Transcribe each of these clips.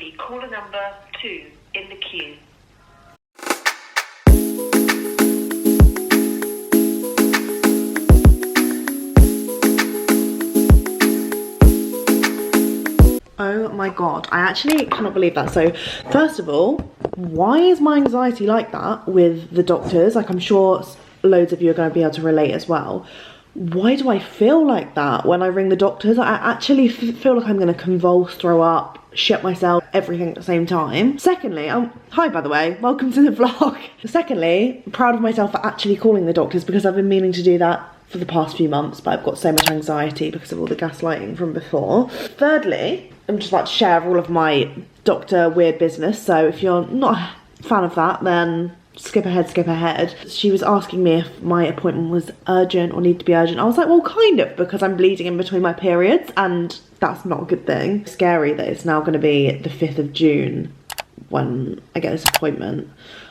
be caller number 2 in the queue. Oh my god, I actually cannot believe that. So first of all, why is my anxiety like that with the doctors? Like, I'm sure loads of you are going to be able to relate as well. Why do I feel like that when I ring the doctors? I actually feel like I'm going to convulse, throw up, shit myself, everything at the same time. Secondly, hi by the way, welcome to the vlog. Secondly, I'm proud of myself for actually calling the doctors because I've been meaning to do that for the past few months, but I've got so much anxiety because of all the gaslighting from before. Thirdly, I'm just about to share all of my doctor weird business, so if you're not a fan of that, then skip ahead. She was asking me if my appointment was urgent or needed to be urgent. I was like, well, kind of, because I'm bleeding in between my periods, and that's not a good thing. Scary that it's now going to be the 5th of June when I get this appointment.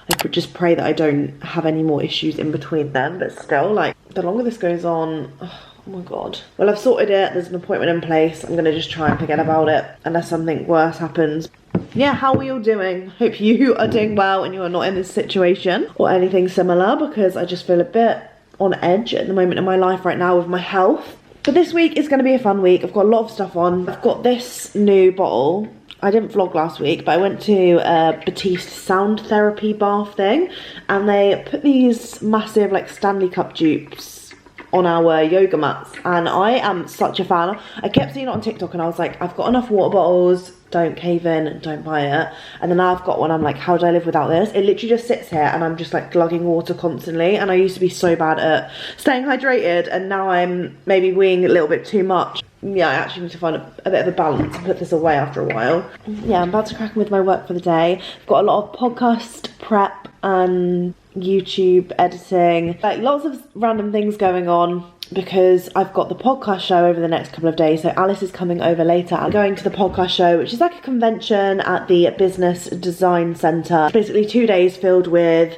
I could just pray that I don't have any more issues in between then, but still, like, the longer this goes on, oh my god. Well, I've sorted it, there's an appointment in place. I'm gonna just try and forget about it unless something worse happens. Yeah, how are we all doing? Hope you are doing well and you are not in this situation or anything similar, because I just feel a bit on edge at the moment in my life right now with my health. But this week is going to be a fun week. I've got a lot of stuff on. I've got this new bottle. I didn't vlog last week, but I went to a Batiste sound therapy bath thing, and they put these massive like Stanley Cup dupes on our yoga mats, and I am such a fan. I kept seeing it on TikTok and I was like, I've got enough water bottles, don't cave in, don't buy it. And then now I've got one, I'm like, how do I live without this? It literally just sits here and I'm just like glugging water constantly, and I used to be so bad at staying hydrated, and now I'm maybe weeing a little bit too much. Yeah, I actually need to find a bit of a balance and put this away after a while. Yeah, I'm about to crack on with my work for the day. I've got a lot of podcast prep and YouTube editing, like lots of random things going on because I've got the podcast show over the next couple of days. So Alice is coming over later. I'm going to the podcast show, which is like a convention at the Business Design Centre. Basically 2 days filled with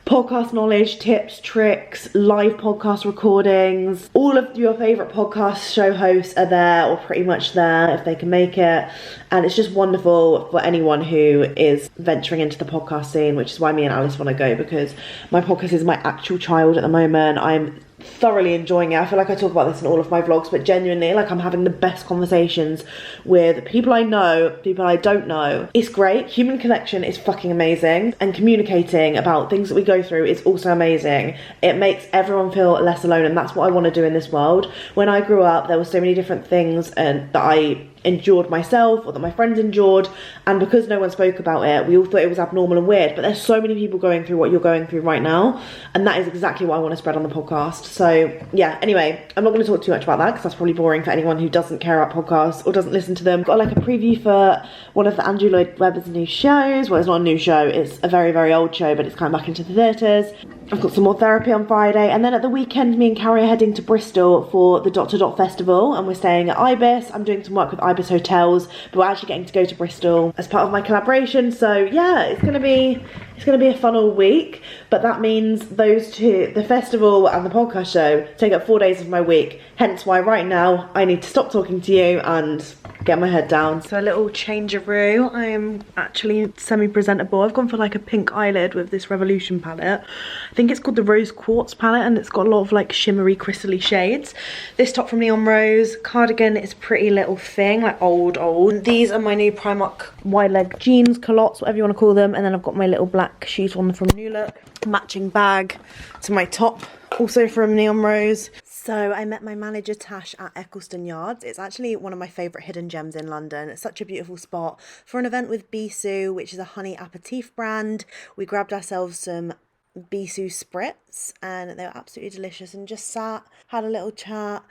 podcast knowledge, tips, tricks, live podcast recordings. All of your favourite podcast show hosts are there, or pretty much there if they can make it. And it's just wonderful for anyone who is venturing into the podcast scene, which is why me and Alice want to go, because my podcast is my actual child at the moment. I'm thoroughly enjoying it. I feel like I talk about this in all of my vlogs, but genuinely, like, I'm having the best conversations with people I know, people I don't know. It's great. Human connection is fucking amazing, and communicating about things that we go through is also amazing. It makes everyone feel less alone, and that's what I want to do in this world. When I grew up, there were so many different things that I endured myself, or that my friends endured, and because no one spoke about it, we all thought it was abnormal and weird. But there's so many people going through what you're going through right now, and that is exactly what I want to spread on the podcast. So yeah, anyway, I'm not going to talk too much about that because that's probably boring for anyone who doesn't care about podcasts or doesn't listen to them. Got like a preview for one of the Andrew Lloyd Webber's new shows. Well, it's not a new show, it's a very, very old show, but it's coming back into the theatres. I've got some more therapy on Friday, and then at the weekend me and Carrie are heading to Bristol for the Dot to Dot Festival, and we're staying at Ibis. I'm doing some work with Ibis Hotels, but we're actually getting to go to Bristol as part of my collaboration. So yeah, it's gonna be a fun all week. But that means those two, the festival and the podcast show, take up 4 days of my week, hence why right now I need to stop talking to you and get my head down. So a little changeroo. I am actually semi-presentable. I've gone for like a pink eyelid with this Revolution palette. I think it's called the Rose Quartz palette, and it's got a lot of like shimmery crystally shades. This top from Neon Rose. Cardigan is Pretty Little Thing, like old. These are my new Primark wide leg jeans, culottes, whatever you want to call them. And then I've got my little black shoes on from New Look. Matching bag to my top, also from Neon Rose. So I met my manager Tash at Eccleston Yards. It's actually one of my favourite hidden gems in London. It's such a beautiful spot for an event with Bisou, which is a honey aperitif brand. We grabbed ourselves some Bisou spritz and they were absolutely delicious, and just sat, had a little chat.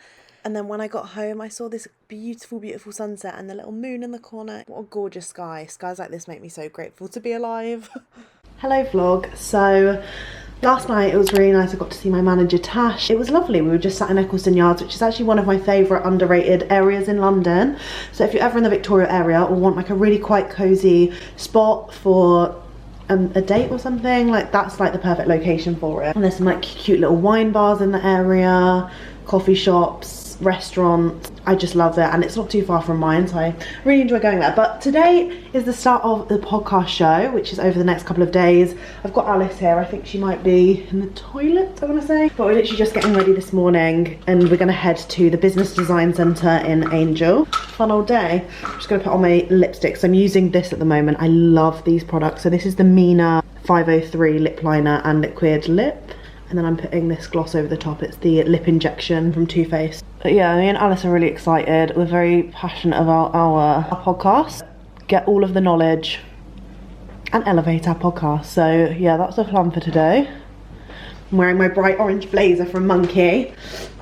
And then when I got home, I saw this beautiful, beautiful sunset and the little moon in the corner. What a gorgeous sky. Skies like this make me so grateful to be alive. Hello vlog. So last night it was really nice. I got to see my manager Tash. It was lovely. We were just sat in Eccleston Yards, which is actually one of my favourite underrated areas in London. So if you're ever in the Victoria area or want like a really quite cosy spot for a date or something, like that's like the perfect location for it. And there's some like cute little wine bars in the area, coffee shops, restaurant. I just love it, and it's not too far from mine, so I really enjoy going there. But today is the start of the podcast show, which is over the next couple of days. I've got Alice here. I think she might be in the toilet, I want to say. But we're literally just getting ready this morning, and we're going to head to the Business Design Centre in Angel. Fun old day. I'm just going to put on my lipsticks. I'm using this at the moment. I love these products. So this is the Mina 503 lip liner and liquid lip. And then I'm putting this gloss over the top. It's the lip injection from Too Faced. But yeah, me and Alice are really excited. We're very passionate about our podcast. Get all of the knowledge and elevate our podcast. So yeah, that's the plan for today. I'm wearing my bright orange blazer from Monkey.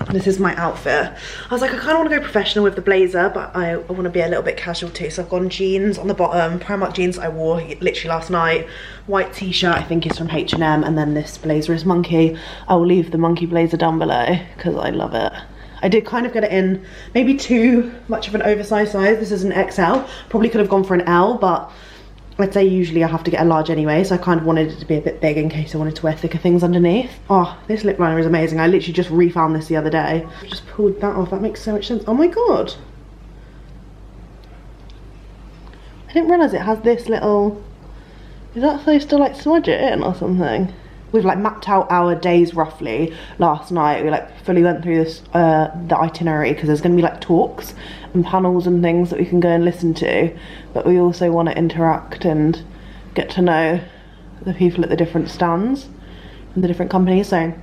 This is my outfit. I was like, I kind of want to go professional with the blazer, but I want to be a little bit casual too. So I've gone jeans on the bottom, Primark jeans I wore literally last night. White t-shirt, I think is from H&M, and then this blazer is Monkey. I will leave the Monkey blazer down below because I love it. I did kind of get it in maybe too much of an oversized size. This is an XL. Probably could have gone for an L, but I'd say usually I have to get a large anyway, so I kind of wanted it to be a bit big in case I wanted to wear thicker things underneath. Oh, this lip liner is amazing. I literally just refound this the other day. I've just pulled that off. That makes so much sense. Oh my god. I didn't realise it has this little... Is that supposed to like smudge it in or something? We've like mapped out our days roughly last night. We like fully went through this the itinerary, because there's going to be like talks and panels and things that we can go and listen to, but we also want to interact and get to know the people at the different stands and the different companies. So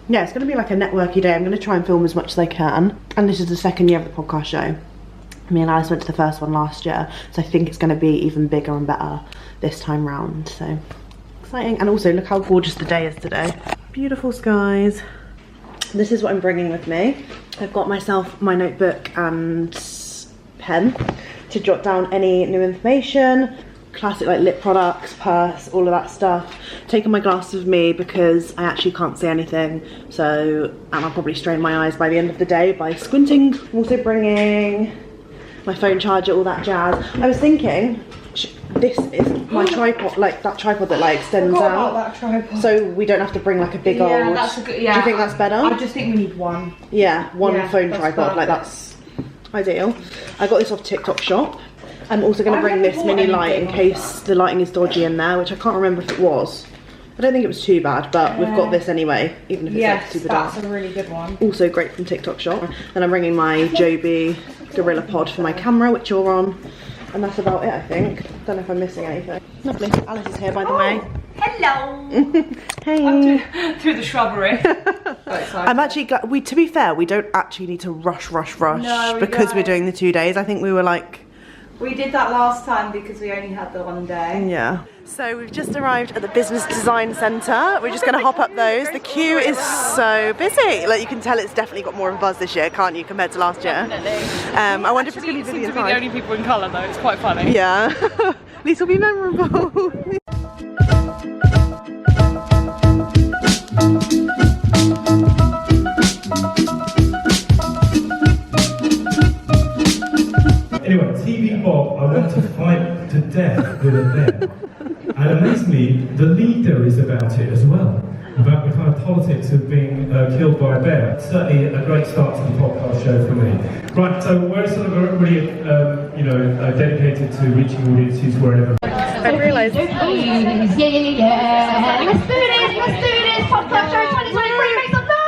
yeah, it's going to be like a networky day. I'm going to try and film as much as I can, and this is the second year of the podcast show. Me and Alice went to the first one last year, so I think it's going to be even bigger and better this time round. So exciting. And also look how gorgeous the day is today. Beautiful skies. This is what I'm bringing with me. I've got myself my notebook and pen to jot down any new information, classic like lip products, purse, all of that stuff. Taking my glasses with me because I actually can't see anything, so and I'll probably strain my eyes by the end of the day by squinting. I'm also bringing my phone charger, all that jazz. I was thinking, this is my tripod, like that tripod that like extends out. That tripod. So we don't have to bring like a big old. That's a good, yeah. Do you think that's better? I just think we need one. Yeah, one phone tripod, perfect. Like that's ideal. I got this off TikTok shop. I'm also going to bring this mini light in case the lighting is dodgy in there, which I can't remember if it was. I don't think it was too bad, but we've got this anyway, even if it's like super dark. That's a really good one. Also great from TikTok shop. Then I'm bringing my Joby Gorilla Pod for my camera, which you're on. And that's about it, I think. Don't know if I'm missing anything. Lovely. Alice is here, by the way. Hello. Hey. Through the shrubbery. I'm actually glad. To be fair, we don't actually need to rush No, because we're doing the 2 days. I think we were like... We did that last time because we only had the one day. Yeah. So we've just arrived at the Business Design Centre. We're just going to hop up those. The queue is so busy. Like you can tell, it's definitely got more of a buzz this year, can't you, compared to last year? Definitely. I wonder if it's going to be busy to be the only people in colour though. It's quite funny. Yeah. At least it'll be memorable. Anyway, TV Bob, I want to fight to death with a bear. And amazingly, the leader is about it as well. About the kind of politics of being killed by a bear. Certainly a great start to the podcast show for me. Right, so we're sort of really, dedicated to reaching audiences wherever. I realised. Yeah. Let's do this. Podcast show 2023. Make some noise.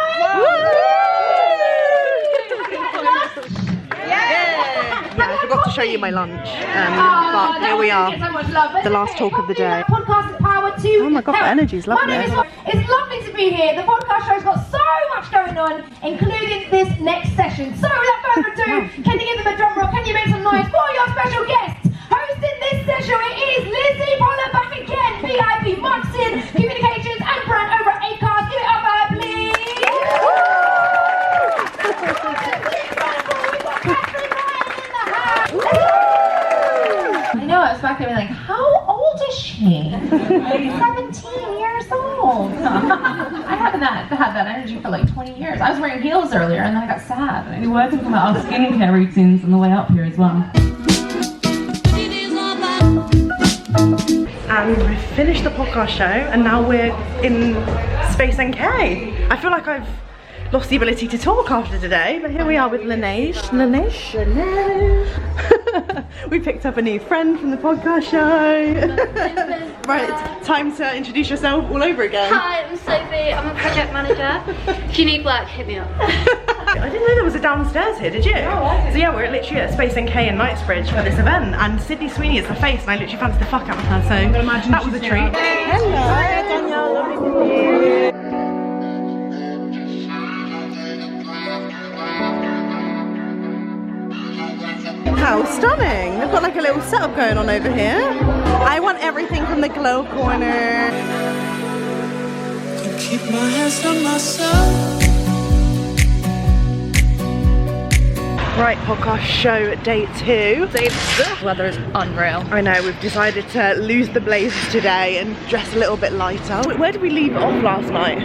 Yeah, I forgot to show you my lunch, but here we are, the last talk of the day. Podcast is powered to Oh my god, the energy's lovely. It's lovely to be here. The podcast show's got so much going on, including this next session. So without further ado, can you give them a drum roll? Can you make some noise for your special guest? Hosting this session, it is Lizzie Poller back again, VIP marketing, communications and brand over at Acast. Give it up, please. I know, I was back there like, how old is she? 17 years old. I haven't had that energy for like 20 years. I was wearing heels earlier and then I got sad. We were talking about our skincare routines on the way up here as well. And we finished the podcast show and now we're in Space NK. I feel like I've lost the ability to talk after today, but here we are with Laneige. We picked up a new friend from the podcast show. Right, it's time to introduce yourself all over again. Hi, I'm Sophie. I'm a project manager. If you need work, hit me up. I didn't know there was a downstairs here, did you? No, I didn't. So yeah, we're literally at Space NK in Knightsbridge for this event, and Sydney Sweeney is the face, and I literally fancied the fuck out of her, so that was a treat. Hello, Danielle, lovely to see you. How stunning! They've got like a little setup going on over here. I want everything from the glow corner. Keep my hands on myself. Right, podcast show day 2. The weather is unreal. I know, we've decided to lose the blazers today and dress a little bit lighter. Where did we leave it off last night?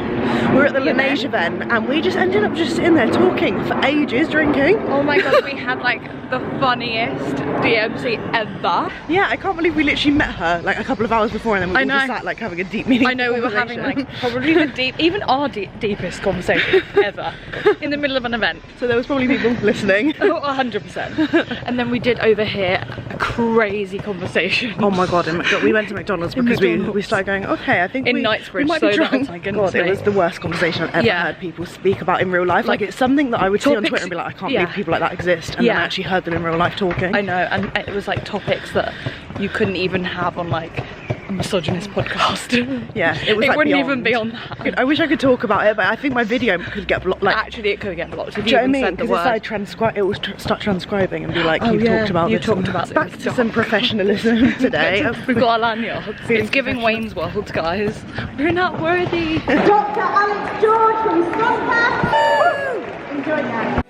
We were at the Laneige event and we just ended up just sitting there talking for ages, drinking. Oh my god, we had like the funniest DMC ever. Yeah, I can't believe we literally met her like a couple of hours before and then we all just sat like having a deep meeting. I know, we were having like probably even our deepest conversation ever in the middle of an event. So there was probably people listening. Oh, 100%. And then we did overhear a crazy conversation. Oh my god, we went to McDonald's because we started going, okay, I think we might be drunk. God, it was the worst conversation I've ever heard people speak about in real life. Like it's something that I would see on Twitter and be like, I can't believe people like that exist, and then I actually heard them in real life talking. I know, and it was like topics that you couldn't even have on like a misogynist podcast. Yeah, it was. It like wouldn't beyond. even be on that. I wish I could talk about it, but I think my video could get blocked. Like, actually, it could get blocked. If do you know what I even mean? said the Because it will start transcribing and be like, you've talked about you this. talked about Back this. to some professionalism today. We've got our lanyards. It's giving Wayne's World, guys. We're not worthy. Dr. Alex George from Scotland. Enjoy that.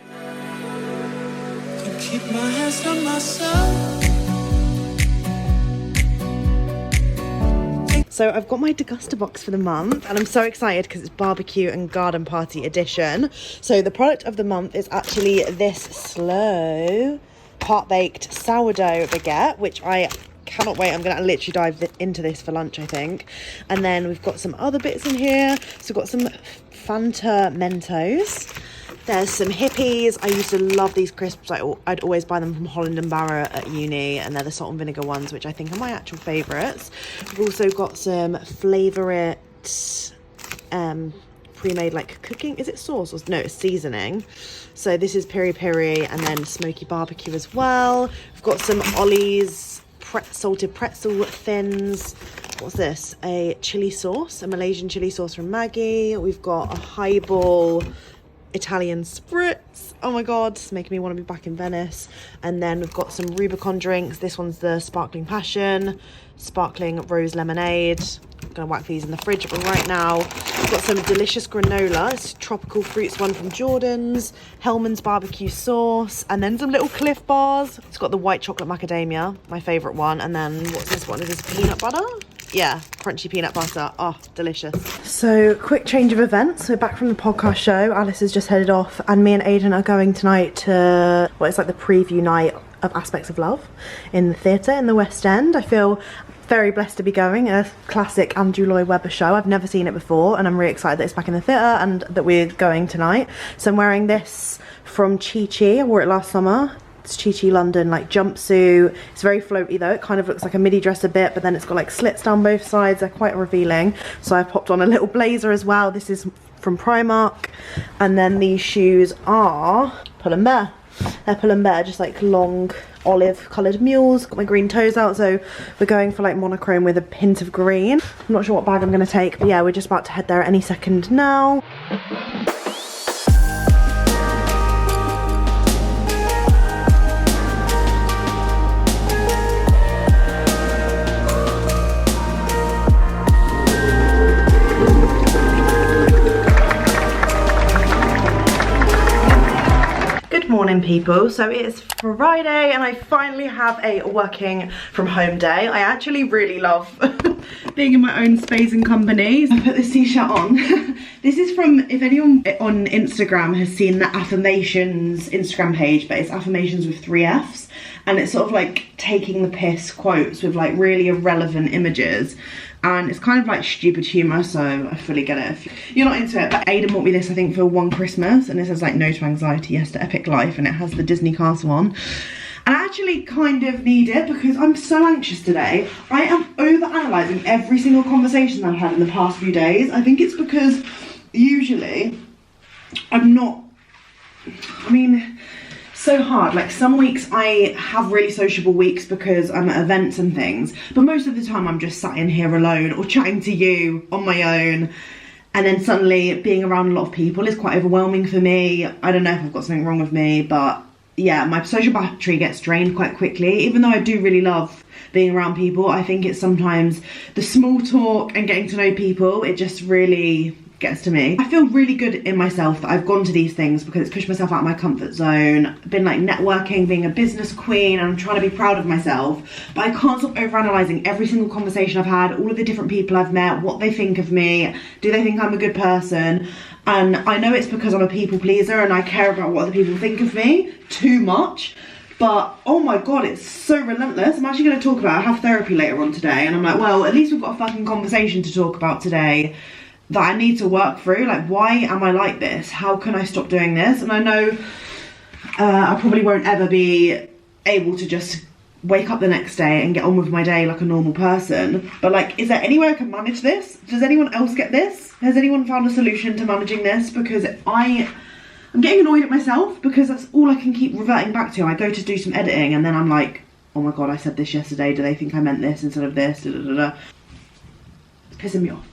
Keep my hands on myself. So I've got my Degustabox for the month and I'm so excited because it's barbecue and garden party edition. So the product of the month is actually this slow part-baked sourdough baguette, which I cannot wait. I'm gonna literally dive into this for lunch, I think. And then we've got some other bits in here. So we've got some Fanta Mentos. There's some Hippies. I used to love these crisps. I'd always buy them from Holland & Barrett at uni, and they're the salt and vinegar ones, which I think are my actual favourites. We've also got some Flavour It pre-made like cooking, is it sauce or no, it's seasoning. So this is piri piri and then smoky barbecue as well. We've got some Ollie's salted pretzel thins. What's this? A chili sauce, a Malaysian chili sauce from Maggie. We've got a highball Italian spritz. Oh my god, it's making me want to be back in Venice. And then we've got some Rubicon drinks. This one's the sparkling passion, sparkling rose lemonade. I'm gonna whack these in the fridge right now. We've got some delicious granola. It's tropical fruits one from Jordan's, Hellman's barbecue sauce, and then some little Cliff bars. It's got the white chocolate macadamia, my favorite one. And then what's this one? Is this peanut butter? Yeah, crunchy peanut butter. Oh, delicious. So, quick change of events. We're back from the podcast show. Alice has just headed off, and me and Aidan are going tonight to, well, it's like the preview night of Aspects of Love in the theatre in the West End. I feel very blessed to be going. A classic Andrew Lloyd Webber show. I've never seen it before, and I'm really excited that it's back in the theatre and that we're going tonight. So I'm wearing this from Chi Chi. I wore it last summer. It's Chi Chi London like jumpsuit. It's very floaty though. It kind of looks like a midi dress a bit, but then it's got like slits down both sides. They're quite revealing. So I popped on a little blazer as well. This is from Primark. And then these shoes are Pull and Bear. They're Pull and Bear, just like long olive coloured mules. Got my green toes out, so we're going for like monochrome with a hint of green. I'm not sure what bag I'm going to take, but yeah, we're just about to head there any second now. Good morning people, so it's Friday and I finally have a working from home day. I actually really love being in my own space and company. I put this t-shirt on. This is from, if anyone on Instagram has seen the affirmations Instagram page, but it's affirmations with 3 Fs, and it's sort of like taking the piss quotes with like really irrelevant images. and it's kind of like stupid humour, so I fully get it. If you're not into it, but Aiden bought me this I think for one Christmas, and it says like no to anxiety, yes to epic life, and it has the Disney castle on. And I actually kind of need it because I'm so anxious today. I am over-analysing every single conversation I've had in the past few days. I think it's because usually I'm not, I mean, so hard. Like some weeks I have really sociable weeks because I'm at events and things, but most of the time I'm just sat in here alone or chatting to you on my own, and then suddenly being around a lot of people is quite overwhelming for me. I don't know if I've got something wrong with me, but yeah, my social battery gets drained quite quickly. Even though I do really love being around people, I think it's sometimes the small talk and getting to know people, it just really gets to me. I feel really good in myself that I've gone to these things because it's pushed myself out of my comfort zone. I've been like networking, being a business queen, and I'm trying to be proud of myself, but I can't stop overanalyzing every single conversation I've had, all of the different people I've met, what they think of me, do they think I'm a good person? And I know it's because I'm a people pleaser and I care about what other people think of me too much, but oh my god, it's so relentless. I'm actually going to talk about it. I have therapy later on today, and I'm like, well, at least we've got a fucking conversation to talk about today that I need to work through. Like, why am I like this? How can I stop doing this? And I know I probably won't ever be able to just wake up the next day and get on with my day like a normal person, but like, is there any way I can manage this? Does anyone else get this? Has anyone found a solution to managing this? Because I'm getting annoyed at myself because that's all I can keep reverting back to. I go to do some editing and then I'm like, oh my god, I said this yesterday, do they think I meant this instead of this? Da, da, da, da. It's pissing me off.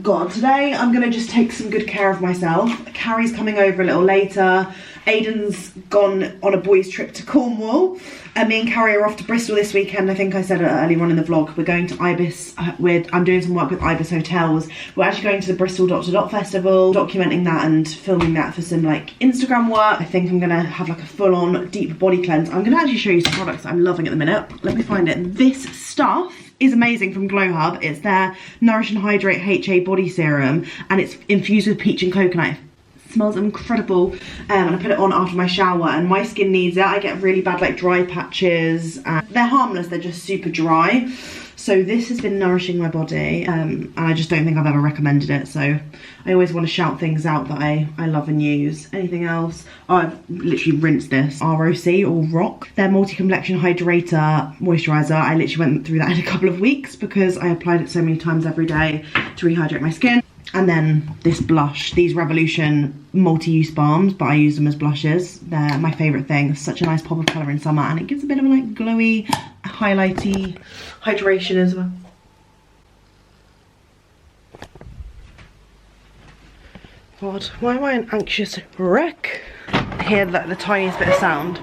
God, today I'm gonna just take some good care of myself. Carrie's coming over a little later. Aiden's gone on a boys' trip to Cornwall, and me and Carrie are off to Bristol this weekend. I think I said it earlier on in the vlog. We're going to Ibis. I'm doing some work with Ibis Hotels. We're actually going to the Bristol Dot Festival, documenting that and filming that for some like Instagram work. I think I'm gonna have like a full-on deep body cleanse. I'm gonna actually show you some products that I'm loving at the minute. Let me find it. This stuff is amazing from Glow Hub. It's their Nourish and Hydrate HA body serum, and it's infused with peach and coconut. It smells incredible, and I put it on after my shower, and my skin needs it. I get really bad like dry patches. They're harmless, they're just super dry. So this has been nourishing my body, and I just don't think I've ever recommended it. So I always want to shout things out that I love and use. Anything else? Oh, I've literally rinsed this. ROC or ROC. Their multi-complexion hydrator moisturizer. I literally went through that in a couple of weeks because I applied it so many times every day to rehydrate my skin. And then this blush, these Revolution multi-use balms, but I use them as blushes. They're my favourite thing. It's such a nice pop of colour in summer, and it gives a bit of a like glowy, highlighty hydration as well. God, why am I an anxious wreck? I hear the tiniest bit of sound.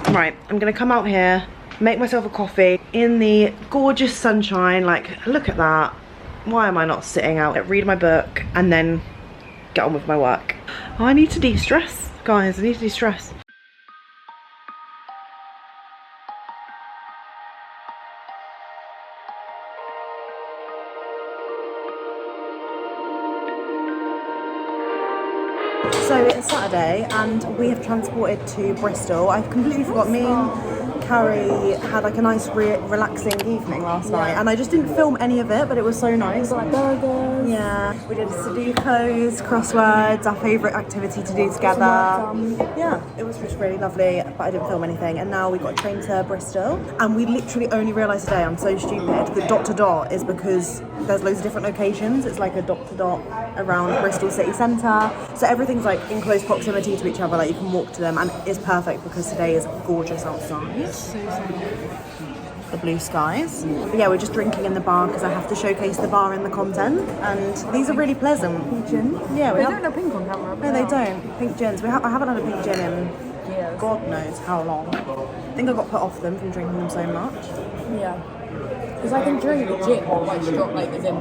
Right, I'm gonna come out here, make myself a coffee in the gorgeous sunshine. Like, look at that. Why am I not sitting out, read my book, and then get on with my work? Oh, I need to de-stress, guys. I need to de-stress. So it's Saturday and we have transported to Bristol. I completely forgot, me and Carrie had like a nice relaxing evening last night, and I just didn't film any of it, but it was so nice. Like burgers. Yeah, we did Sudokus, crosswords, our favourite activity to do together. Yeah, it was just really lovely, but I didn't film anything. And now we got a train to Bristol, and we literally only realised today, I'm so stupid, the dot to dot is because there's loads of different locations. It's like a dot to dot around Bristol city centre, so everything's like in close proximity to each other, like you can walk to them, and it's perfect because today is gorgeous outside. The blue skies. But yeah, we're just drinking in the bar because I have to showcase the bar and the content, and these are really pleasant. Pink gin? Yeah, they don't know pink on camera. No, they don't. Pink gins. I haven't had a pink gin in God knows how long. I think I got put off them from drinking them so much. Yeah. Because I can drink the gin like strong, like as in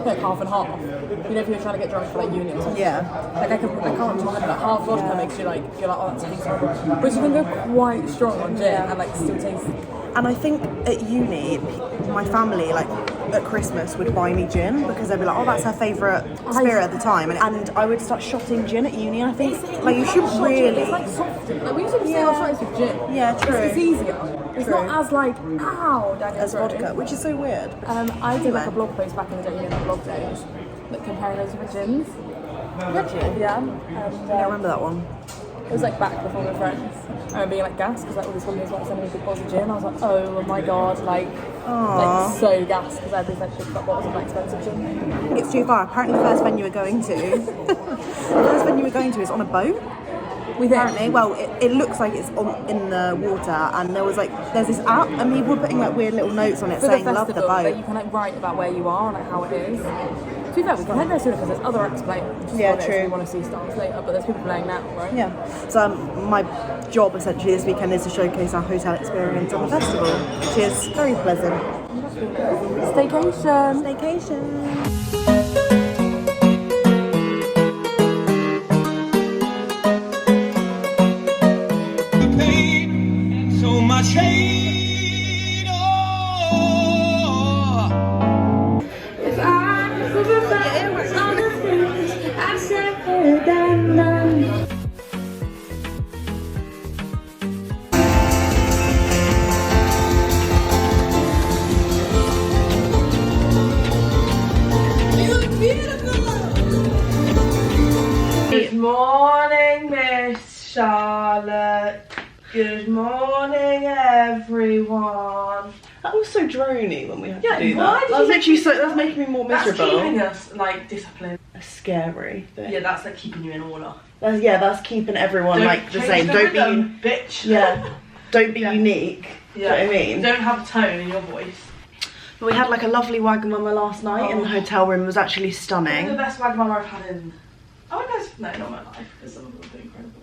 like half and half. You know, if you're trying to get drunk for like uni or something. Yeah. Like I can't do like half vodka makes you like, you're like, oh, that tastes horrible. But you can go quite strong on gin and like still taste. And I think at uni, my family, like at Christmas would buy me gin because they'd be like, oh, that's her favourite spirit at the time, and I would start shotting gin at uni. I think like you should really. It's like soft gin. Like we usually say our shots with gin. Yeah, true. It's easier. It's True. not as like as vodka, which is so weird. I did like a blog post back in the day, you know, the blog days, like comparing those different gins. Yeah. I don't remember that one. It was like back before we were friends. I remember being like gassed because like all these women like sending me big bottles of gin. I was like, oh my god, like so gassed because everybody said she'd got bottles of like expensive gin. It's too far. Apparently, the first venue we're going to is on a boat. Apparently, well, it looks like it's in the water, and there's this app, and people were putting like weird little notes on it saying love the boat. That you can like write about where you are and like how it is. To be fair, we can head there sooner because there's other acts playing. Yeah, true. If we want to see stars later, but there's people playing now, right? Yeah. So my job essentially this weekend is to showcase our hotel experience on the festival, which is very pleasant. Staycation. Good morning, Miss Charlotte. Good morning, everyone. That was so drony when we had to do why that. did That was you literally so. That was making me more miserable. That's keeping us like disciplined. A scary thing. Yeah, that's like keeping you in order. That's keeping everyone Don't like the change same. the Don't rhythm, be bitch. Yeah. Don't be unique. Yeah. Do you know what I mean? Don't have tone in your voice. But we had like a lovely Wagamama last night, and the hotel room was actually stunning. The best Wagamama I've had in. Oh, no, not my life. Because some of them have been incredible.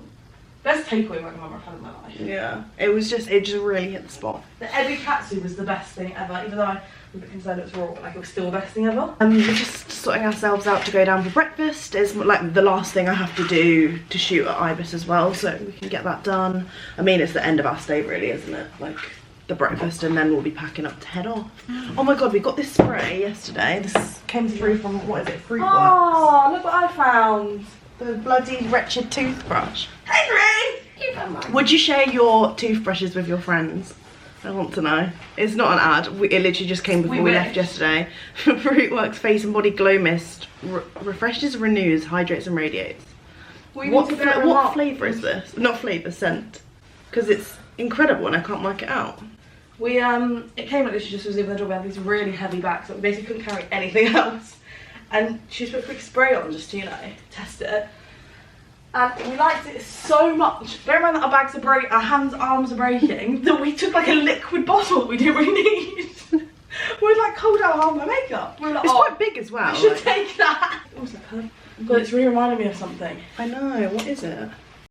Best takeaway Wagamama I've had in my life. Yeah. It just really hit the spot. The ebi katsu was the best thing ever, even though I was a bit concerned it was raw, but like it was still the best thing ever. We're just sorting ourselves out to go down for breakfast. It's like the last thing I have to do to shoot at Ibis as well, so we can get that done. I mean, it's the end of our stay really, isn't it? Like the breakfast, and then we'll be packing up to head off. Oh my god, we got this spray yesterday. This came through from, what is it, Fruitworks? Oh, look what I found. The bloody wretched toothbrush. Henry! Would you share your toothbrushes with your friends? I want to know. It's not an ad. It literally just came before we left yesterday. Fruitworks Face and Body Glow Mist refreshes, renews, hydrates and radiates. What flavour is this? Not flavour, scent. Because it's incredible and I can't work it out. It came like this, she just was leaving the door. We had these really heavy bags, so we basically couldn't carry anything else. And she just put a quick spray on just to, you know, test it. And we liked it so much. Bear in mind that our bags are our arms are breaking, that we took like a liquid bottle that we didn't really need. We like cold out half my makeup. We were like, it's quite big as well. We should take that. God, it's really reminding me of something. I know, what is it?